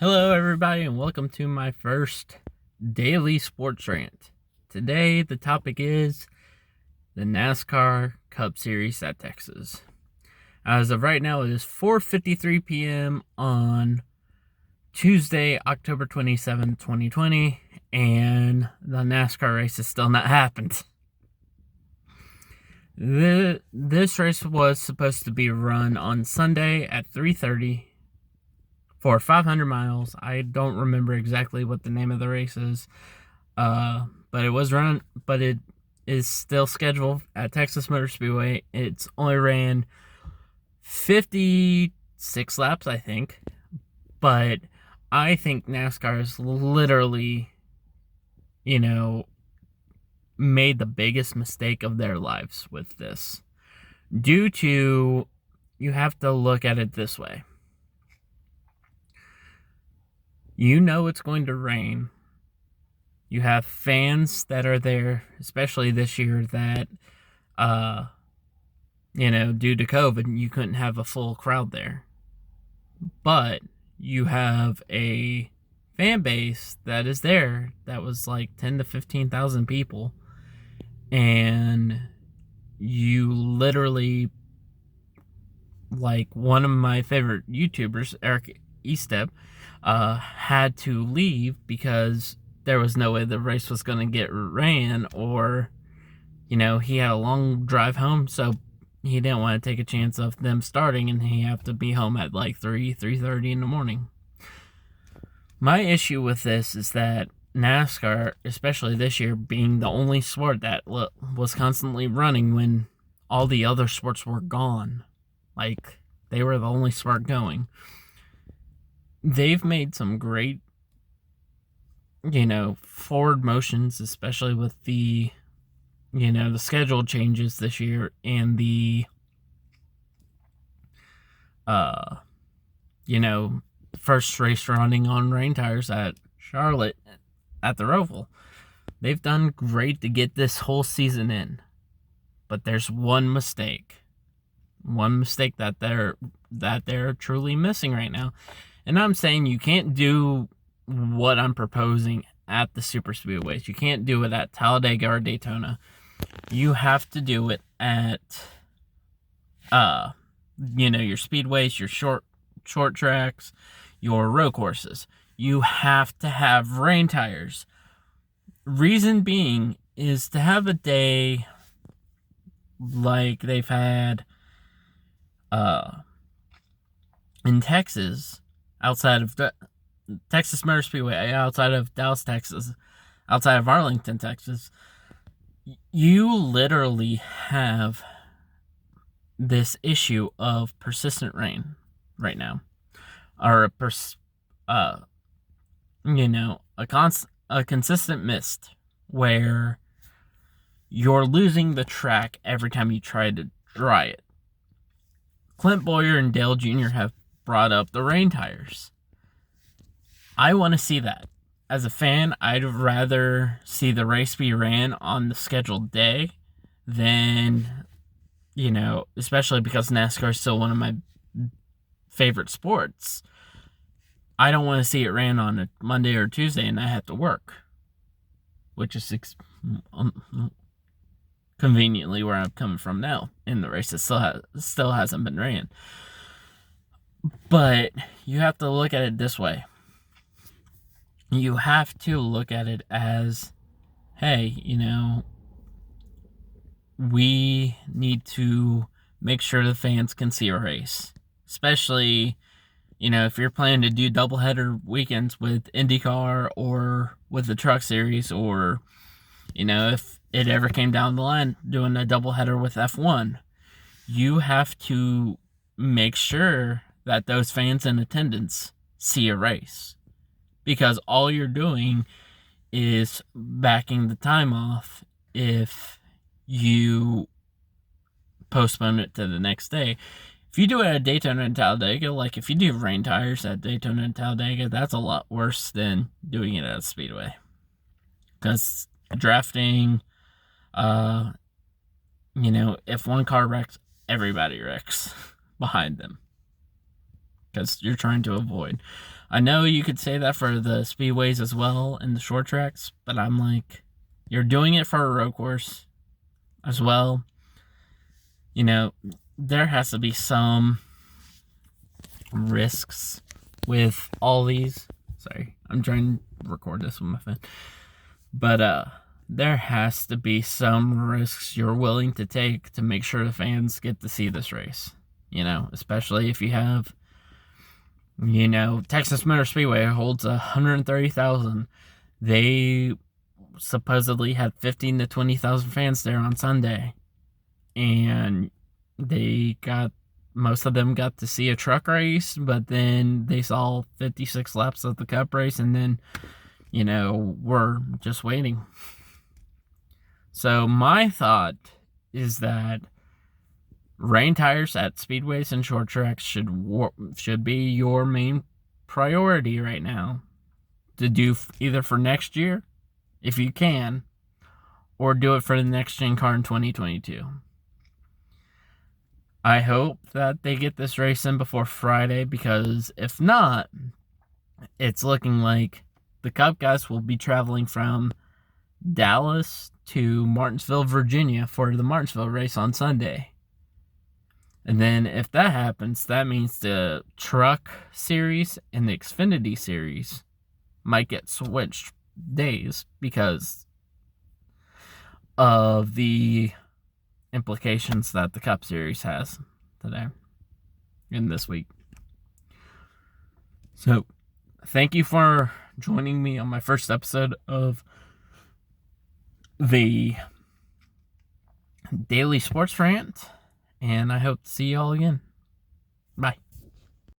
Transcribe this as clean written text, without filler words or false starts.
Hello, everybody, and welcome to my first daily sports rant. Today, the topic is the NASCAR Cup Series at Texas. As of right now, it is 4:53 p.m. on Tuesday, October 27, 2020, and the NASCAR race has still not happened. This race was supposed to be run on Sunday at 3:30 for 500 miles. I don't remember exactly what the name of the race is, but it is still scheduled at Texas Motor Speedway. It's only ran 56 laps, I think, but I think NASCAR has literally, made the biggest mistake of their lives with this. Due to, you have to look at it this way. You know it's going to rain. You have fans that are there, especially this year that, due to COVID, you couldn't have a full crowd there. But you have a fan base that is there that was like 10 to 15,000 people. And you literally, like one of my favorite YouTubers, Eric Estep, had to leave because there was no way the race was going to get ran, or, he had a long drive home, so he didn't want to take a chance of them starting, and he had to be home at like 3:30 in the morning. My issue with this is that NASCAR, especially this year, being the only sport that was constantly running when all the other sports were gone, like they were the only sport going, they've made some great, forward motions, especially with the, the schedule changes this year and the, first race running on rain tires at Charlotte at the Roval. They've done great to get this whole season in, but there's one mistake that they're truly missing right now. And I'm saying you can't do what I'm proposing at the super speedways. You can't do it at Talladega or Daytona. You have to do it at, your speedways, your short tracks, your road courses. You have to have rain tires. Reason being is to have a day like they've had, in Texas, outside of Texas Motor Speedway, outside of Dallas, Texas, outside of Arlington, Texas. You literally have this issue of persistent rain right now, or a consistent mist where you're losing the track every time you try to dry it. Clint Boyer and Dale Jr. have brought up the rain tires. I want to see that. As a fan, I'd rather see the race be ran on the scheduled day than, especially because NASCAR is still one of my favorite sports. I don't want to see it ran on a Monday or Tuesday and I have to work, which is conveniently where I'm coming from now in the race. It still hasn't been ran. But you have to look at it this way. You have to look at it as, hey, we need to make sure the fans can see a race. Especially, if you're planning to do doubleheader weekends with IndyCar or with the Truck Series, or, if it ever came down the line doing a doubleheader with F1, you have to make sure that those fans in attendance see a race. Because all you're doing is backing the time off if you postpone it to the next day. If you do it at Daytona and Talladega, like if you do rain tires at Daytona and Talladega, that's a lot worse than doing it at a speedway. Because drafting, if one car wrecks, everybody wrecks behind them. Because you're trying to avoid I know you could say that for the speedways as well and the short tracks, but I'm like, you're doing it for a road course as well. You know, there has to be some risks with all these. Sorry, I'm trying to record this with my phone. But there has to be some risks you're willing to take to make sure the fans get to see this race. You know, especially if you have, you know, Texas Motor Speedway holds 130,000. They supposedly had 15 to 20,000 fans there on Sunday. And most of them got to see a truck race, but then they saw 56 laps of the Cup race, and then, you know, we're just waiting. So my thought is that rain tires at speedways and short tracks should be your main priority right now to do, either for next year, if you can, or do it for the next gen car in 2022. I hope that they get this race in before Friday, because if not, it's looking like the Cup guys will be traveling from Dallas to Martinsville, Virginia for the Martinsville race on Sunday. And then if that happens, that means the Truck Series and the Xfinity Series might get switched days because of the implications that the Cup Series has today and this week. So, thank you for joining me on my first episode of the Daily Sports Rant, and I hope to see you all again. Bye.